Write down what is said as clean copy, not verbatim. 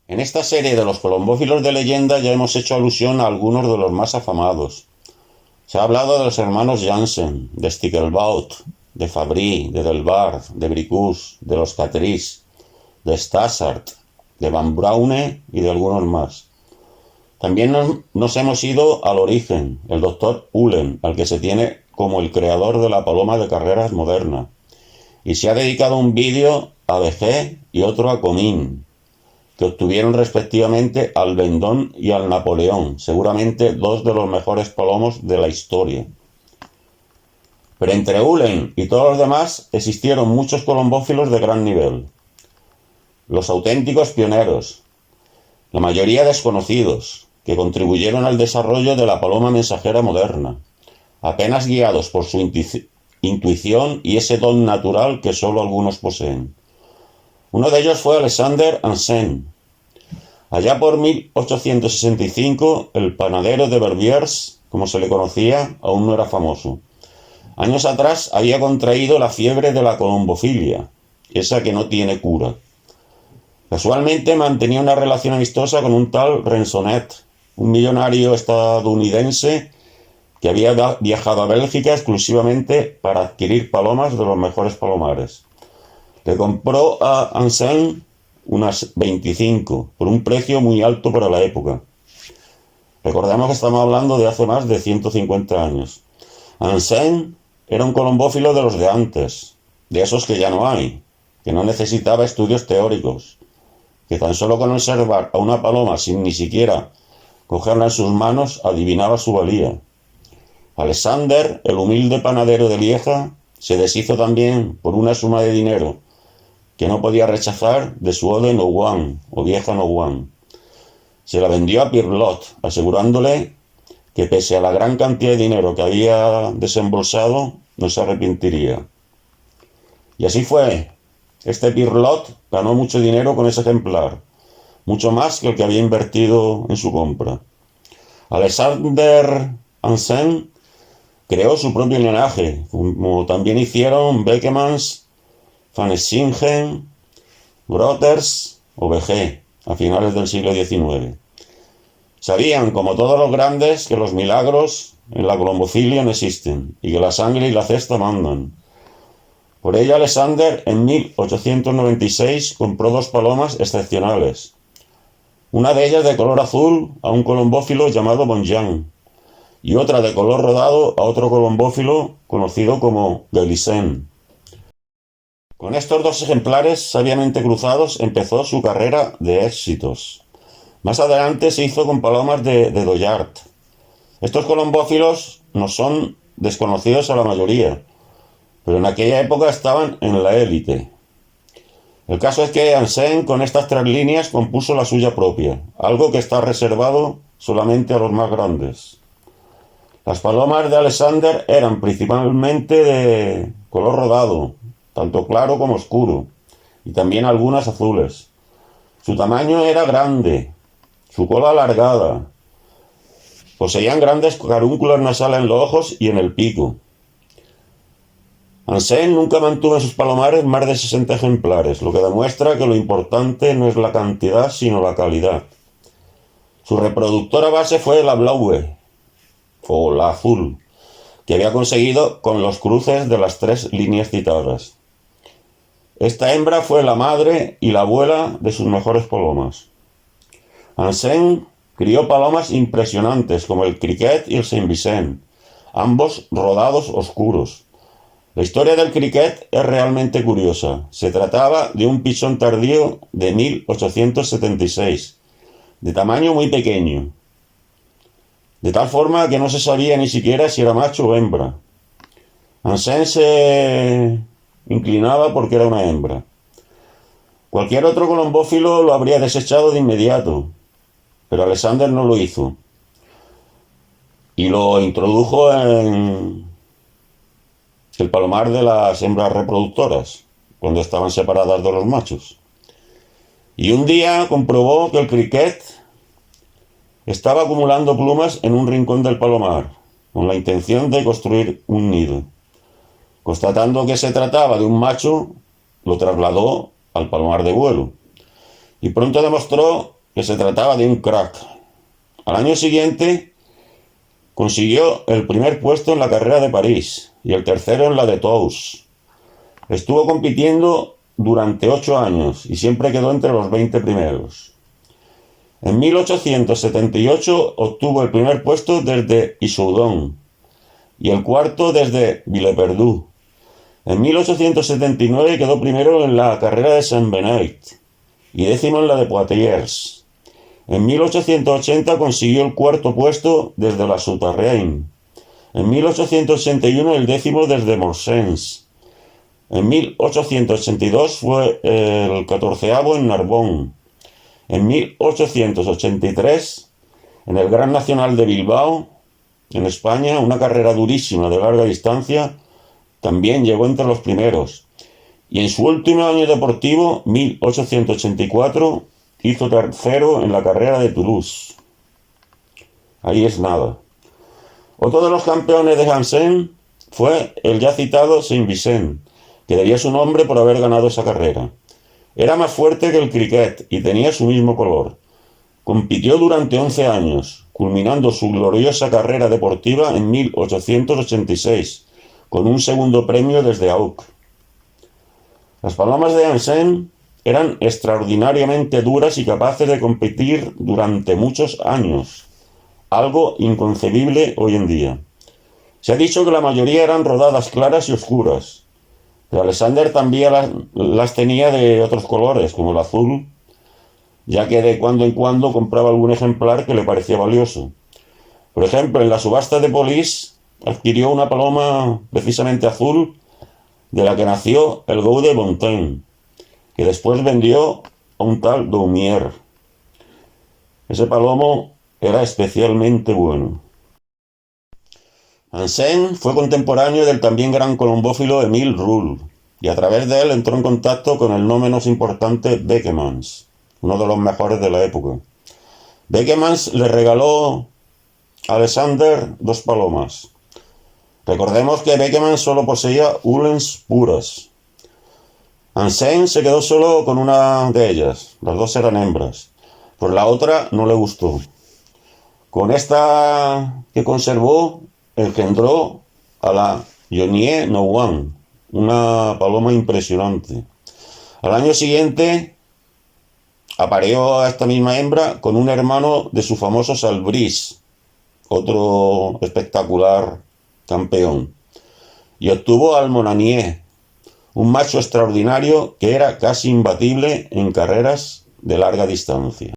En esta serie de los colombófilos de leyenda ya hemos hecho alusión a algunos de los más afamados. Se ha hablado de los hermanos Jansen, de Stickelbaut, de Fabry, de Delbar, de Bricus, de los Catrice, de Stassart, de Van Braune y de algunos más. También nos hemos ido al origen, el doctor Ullen, al que se tiene como el creador de la paloma de carreras moderna. Y se ha dedicado un vídeo a Begé y otro a Comín, que obtuvieron respectivamente al Vendôme y al Napoleón, seguramente dos de los mejores palomos de la historia. Pero entre Ullen y todos los demás existieron muchos colombófilos de gran nivel. Los auténticos pioneros, la mayoría desconocidos, que contribuyeron al desarrollo de la paloma mensajera moderna, apenas guiados por su intuición y ese don natural que solo algunos poseen. Uno de ellos fue Alexander Hansen. Allá por 1865, el panadero de Verviers, como se le conocía, aún no era famoso. Años atrás había contraído la fiebre de la colombofilia, esa que no tiene cura. Casualmente mantenía una relación amistosa con un tal Rensonet, un millonario estadounidense que había viajado a Bélgica exclusivamente para adquirir palomas de los mejores palomares. Le compró a Hansen unas 25, por un precio muy alto para la época. Recordemos que estamos hablando de hace más de 150 años. Hansen era un colombófilo de los de antes, de esos que ya no hay, que no necesitaba estudios teóricos, que tan solo con observar a una paloma sin ni siquiera cogerla en sus manos adivinaba su valía. Alexander, el humilde panadero de Lieja, se deshizo también por una suma de dinero que no podía rechazar de su ode Nouan, o vieja Nouan. Se la vendió a Pirlot, asegurándole que pese a la gran cantidad de dinero que había desembolsado, no se arrepentiría. Y así fue. Este Pirlot ganó mucho dinero con ese ejemplar, mucho más que el que había invertido en su compra. Alexander Hansen creó su propio linaje, como también hicieron Beckemans, Van Singen, Groters o Begé a finales del siglo XIX. Sabían, como todos los grandes, que los milagros en la colombofilia no existen y que la sangre y la cesta mandan. Por ello, Alexander en 1896 compró dos palomas excepcionales. Una de ellas de color azul a un colombófilo llamado Bonjean y otra de color rodado a otro colombófilo conocido como Gelisen. Con estos dos ejemplares sabiamente cruzados empezó su carrera de éxitos. Más adelante se hizo con palomas de Dollard. Estos colombófilos no son desconocidos a la mayoría, pero en aquella época estaban en la élite. El caso es que Hansen con estas tres líneas compuso la suya propia, algo que está reservado solamente a los más grandes. Las palomas de Alexander eran principalmente de color rodado, tanto claro como oscuro, y también algunas azules. Su tamaño era grande, su cola alargada. Poseían grandes carúnculas nasales en los ojos y en el pico. Hansen nunca mantuvo en sus palomares más de 60 ejemplares, lo que demuestra que lo importante no es la cantidad, sino la calidad. Su reproductora base fue la Blaue, o la azul, que había conseguido con los cruces de las tres líneas citadas. Esta hembra fue la madre y la abuela de sus mejores palomas. Hansen crió palomas impresionantes como el Criquet y el Saint-Vicent, ambos rodados oscuros. La historia del Criquet es realmente curiosa. Se trataba de un pichón tardío de 1876, de tamaño muy pequeño, de tal forma que no se sabía ni siquiera si era macho o hembra. Hansen se inclinaba porque era una hembra. Cualquier otro colombófilo lo habría desechado de inmediato, pero Alexander no lo hizo y lo introdujo en el palomar de las hembras reproductoras, cuando estaban separadas de los machos. Y un día comprobó que el Criquet estaba acumulando plumas en un rincón del palomar, con la intención de construir un nido. Constatando que se trataba de un macho, lo trasladó al palomar de vuelo. Y pronto demostró que se trataba de un crack. Al año siguiente consiguió el primer puesto en la carrera de París y el tercero en la de Tours. Estuvo compitiendo durante 8 años y siempre quedó entre los 20 primeros. En 1878 obtuvo el primer puesto desde Issoudun y el cuarto desde Villeperdue. En 1879 quedó primero en la carrera de Saint-Benoît y décimo en la de Poitiers. En 1880 consiguió el cuarto puesto desde la Souterrain. En 1881 el décimo desde Morsens. En 1882 fue el 14º en Narbonne. En 1883, en el Gran Nacional de Bilbao, en España, una carrera durísima de larga distancia, también llegó entre los primeros. Y en su último año deportivo, 1884, hizo tercero en la carrera de Toulouse. Ahí es nada. Otro de los campeones de Vincennes fue el ya citado Saint-Vicent, que debía su nombre por haber ganado esa carrera. Era más fuerte que el cricket y tenía su mismo color. Compitió durante 11 años, culminando su gloriosa carrera deportiva en 1886, con un segundo premio desde Auk. Las palomas de Vincennes eran extraordinariamente duras y capaces de competir durante muchos años, algo inconcebible hoy en día. Se ha dicho que la mayoría eran rodadas claras y oscuras, pero Alexander también las tenía de otros colores, como el azul, ya que de cuando en cuando compraba algún ejemplar que le parecía valioso. Por ejemplo, en la subasta de Polis adquirió una paloma precisamente azul, de la que nació el Gou de Bontemps, que después vendió a un tal Daumier. Ese palomo era especialmente bueno. Vincennes fue contemporáneo del también gran colombófilo Émile Roule, y a través de él entró en contacto con el no menos importante Beckemans, uno de los mejores de la época. Beckemans le regaló a Alexander 2 palomas. Recordemos que Beckemans solo poseía Uhlens puras. Vincennes se quedó solo con una de ellas, las 2 eran hembras, pues la otra no le gustó. Con esta que conservó, engendró a la Jonie Nouan, una paloma impresionante. Al año siguiente apareó a esta misma hembra con un hermano de su famoso Salbris, otro espectacular campeón, y obtuvo al Monanier, un macho extraordinario que era casi imbatible en carreras de larga distancia.